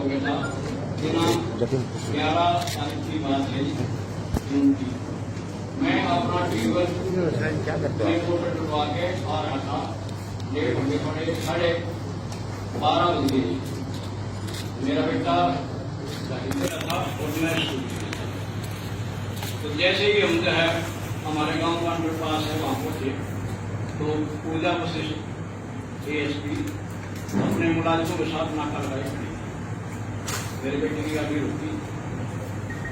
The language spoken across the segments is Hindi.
गया था। दिनांक 11 तारीख की बात है जून की। मैं अपना ट्यूबवेल फोटो टुटवा के आ रहा था। 1:30 घंटे पड़े, 12:30 बजे मेरा बेटा इधर था और मैं स्कूल। तो जैसे ही हम जो है हमारे गांव का अंडरपास है वहां पहुंचे तो पूजा वशिष्ठ ASP अपने मुलाजिमों के साथ नाका लगाई खड़ी। मेरे बेटे की गाड़ी रुकी,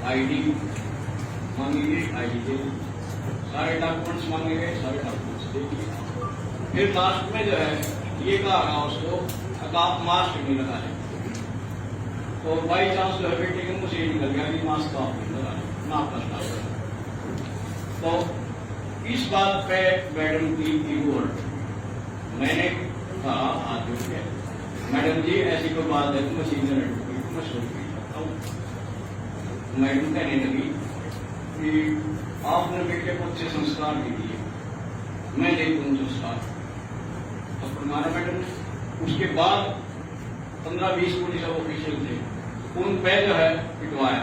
ID मांगी गई, ID दे दी, सारे डॉक्यूमेंट्स मांगे गए, सारे डॉक्यूमेंट्स दे दिए। फिर लास्ट में जो है ये कहा उसको आप मास्क नहीं लगा रहे, तो बाई चांस जो है बेटे के मुझे ये निकल गया कि मास्क तो आप नहीं लगा रहे, ना आपका स्टाफ। तो इस बात पे मैडम की कीवर्ड मैंने कहा हाथ जोड़ के, मैडम जी ऐसी कोई बात है तो मैं सीनियर एडवोकेट मैं सोच नहीं सकता हूँ। मैडम कहने लगी कि आपने बेटे को अच्छे संस्कार भी दिए, मैं नहीं दूँ संस्कार तो फरमाना मैडम। उसके बाद 15-20 पुलिस ऑफिशियल थे, उन पे जो है पिटवाया।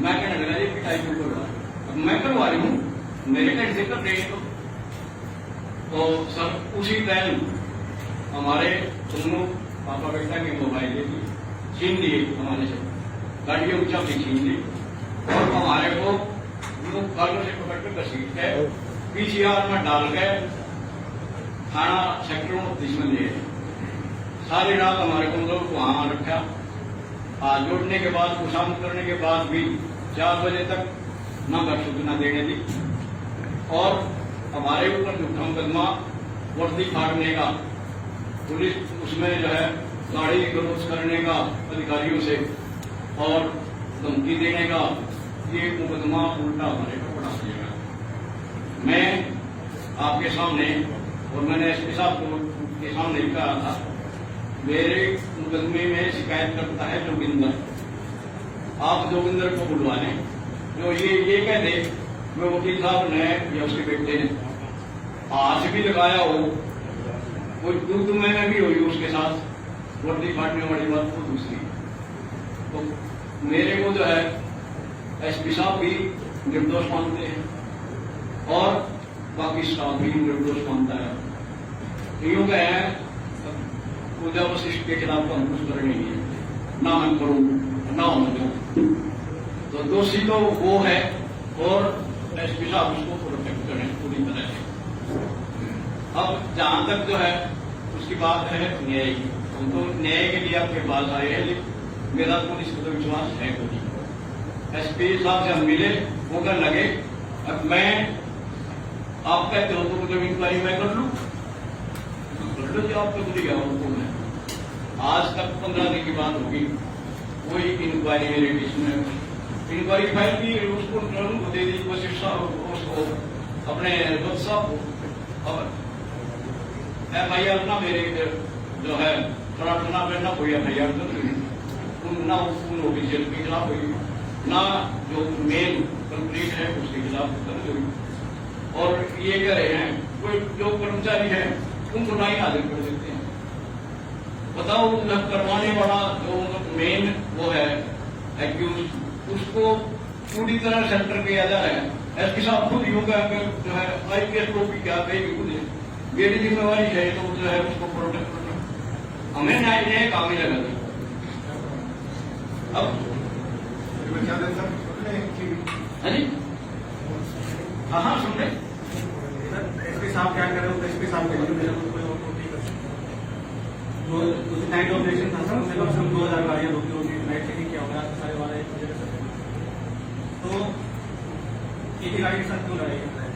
मैं कहने लगा ये पिटाई क्यों करवा, अब मैं करवा रही हूँ, मेरे का जिक्र नहीं। तो सर उसी टाइम हमारे दोनों पापा बेटा के मोबाइल ले लिए, छीन लिए हमारे से, गाड़ियों की चाबी छीन ली और हमारे को कालों से पकड़ कर घसीट के PCR में डाल के थाना सेक्टर 29 में ले। सारी रात हमारे को लोग वहां रखा। हाथ जोड़ने के बाद खुशामद करने के बाद भी 4 बजे तक न सूचना देने दी और हमारे ऊपर झूठा मुकदमा वर्दी फाड़ने का, पुलिस उसमें जो है गाड़ी गलौज करने का अधिकारियों से और धमकी देने का, ये मुकदमा उल्टा हमारे को पड़ा दिएगा। मैं आपके सामने और मैंने SP साहब के सामने कहा था, मेरे मुकदमे में शिकायत करता है जोगिंदर, आप जोगिंदर को बुलवा लें। जो ये कह दे मैं वकील साहब ने या उसके बेटे ने हाथ भी लगाया हो, कोई 2 महीने भी हुई उसके साथ वर्दी फाड़ने वाली बात को दूसरी। तो मेरे को जो है SP साहब भी निर्दोष मानते हैं और बाकी स्टाफ भी निर्दोष मानता है। यूं कहे पूजा वशिष्ठ के खिलाफ तो हम कुछ कर नहीं है, ना मैं करूं ना मैं दूं। तो दोषी तो वो है और SP साहब उसको प्रोटेक्ट करें पूरी तरह से। अब जहां तक जो है उसकी बात है न्याय की, हम तो न्याय के लिए आपके पास आए हैं, लेकिन मेरा तो इस पर विश्वास है कोई। SP साहब से हम मिले, वो कर लगे अब मैं आप कहते हो तो मुझे इंक्वायरी मैं कर लूं, जी आपको बुरी गया उनको मैं आज तक 15 दिन की बात होगी, कोई इंक्वायरी मेरे केस में इंक्वायरी फाइल की उसको दे दी वशिष्ठ साहब उसको अपने साहब को। अब FIR ना मेरे जो है प्रार्थना में ना कोई FIR ना उन ऑफिशियल के खिलाफ हुई, ना जो मेन कंप्लीट है उसके खिलाफ दर्ज हुई। और ये कह रहे हैं कोई जो कर्मचारी है उनको ना ही हाजिर कर देते हैं। बताओ करवाने वाला जो मेन वो है एक्यूज, उसको पूरी तरह सेंटर किया जा रहा है। SP साहब खुद योगा जो है IPS को भी क्या कहेगी, खुद मेरी जिम्मेवारी है तो जो है उसको प्रोटेक्ट करना, हमें न्याय काम ही लगा दी। अब हाँ सुन रहे SP साहब क्या कर रहे हो, SP साहब के जो नाइट ऑपरेशन था सर, उससे कम से कम 2000 गाड़ियां रोकी होगी, नाइट चेकिंग किया होगा, सारे वाले तो एक ही गाड़ी के साथ क्यों लड़ाई कर रहे हैं?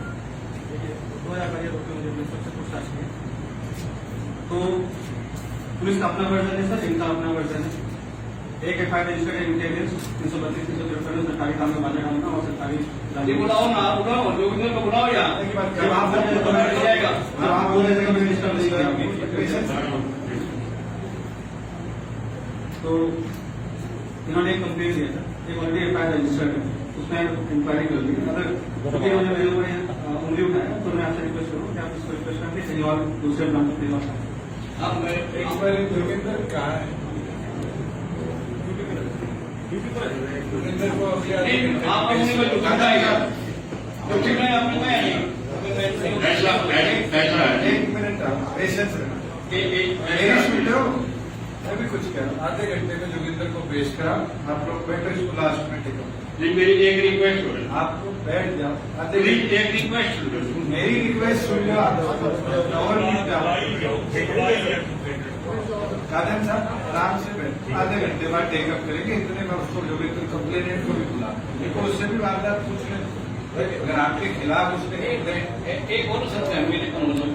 2000 गाड़ियां रोकी होगी, सबसे पूछताछ की। तो पुलिस का अपना वर्जन है सर, इनका अपना वर्जन है। एक FIR रजिस्टर्ड इंटेलिजेंस 332-353 सरकारी काम में बाधा डालना और सरकारी बुलाओ ना बुलाओ, जोगिंदर को बुलाओ यार। जब आप बोल रहे थे मिनिस्टर नहीं किया, तो इन्होंने एक कंप्लेन दिया था, एक ऑलरेडी FIR रजिस्टर्ड है, उसमें इंक्वायरी कर दी। अगर मेरे ऊपर उंगली उठाया तो मैं आपसे रिक्वेस्ट करूँ कि आप इसको रिक्वेस्ट करके कहीं और दूसरे प्लान पर अब मैं एक बार जोगिंदर कहा है नहीं, आप किसी को झुकाता है क्योंकि मैं अपने में नहीं फैसला है। एक मिनट पेशेंस रखना। अभी कुछ क्या आधे घंटे में जोगिंदर को पेश करा, आप लोग बैठो, इसको लास्ट में टिको। जी मेरी एक रिक्वेस्ट हो रही है, आपको बैठ जाओ, आधे प्लीज घंटे एक रिक्वेस्ट सुन लो। मेरी रिक्वेस्ट सुन लो आप। और कादन साहब आराम से बैठ, आधे घंटे बाद टेकअप करेंगे। इतने में उसको जोगिंदर कंप्लेनेंट को भी बुला, देखो उससे भी वारदात पूछ लें अगर आपके खिलाफ उसने एक और सकते हैं मेरे को मतलब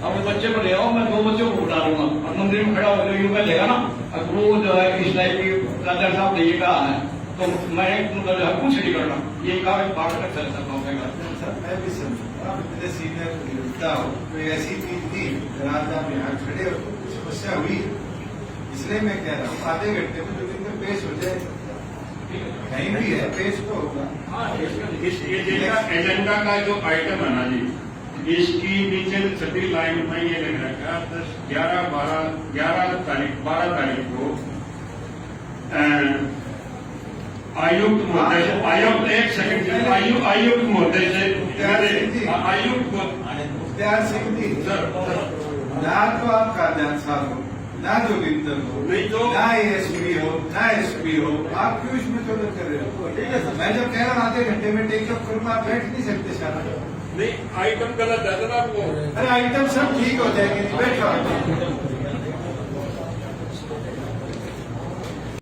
अब बच्चे को ले आओ, मैं 2 बच्चों को उठा लूंगा और मंदिर में खड़ा होकर यूं का लेगा ना। अब वो जो है इस टाइप की कादर साहब ने ये कहा है तो मैं उनका जो है कुछ नहीं करना, ये कहा बात कर सकता हूँ। मैं भी समझूंगा आप इतने सीनियर निरुद्धा हो, कोई ऐसी चीज थी राजा में यहाँ खड़े हो, कुछ समस्या हुई, इसलिए मैं कह रहा हूँ आधे घंटे में जोगिंदर पेश हो जाए, कहीं भी है पेश तो होगा। इस एजेंडा का जो आइटम है ना जी, इसकी नीचे छठी लाइन में ये लिख रखा है 11 तारीख को आयुक्त महोदय से आयुक्त एक सेकंड आयुक्त महोदय से आयुक्त मुख्तार सिंह जी ना तो आप कादयान साहब हो, ना जोगिंदर हो, नहीं तो ना एएसपी हो, ना एसपी हो, आप क्यों इसमें चौधर कर रहे हो? मैं जब कह रहा हूँ आधे घंटे में टेकअप करूंगा, आप बैठ नहीं सकते सारा। नहीं आइटम गलत है ना आपको। अरे आइटम सब ठीक हो जाएंगे, बैठो।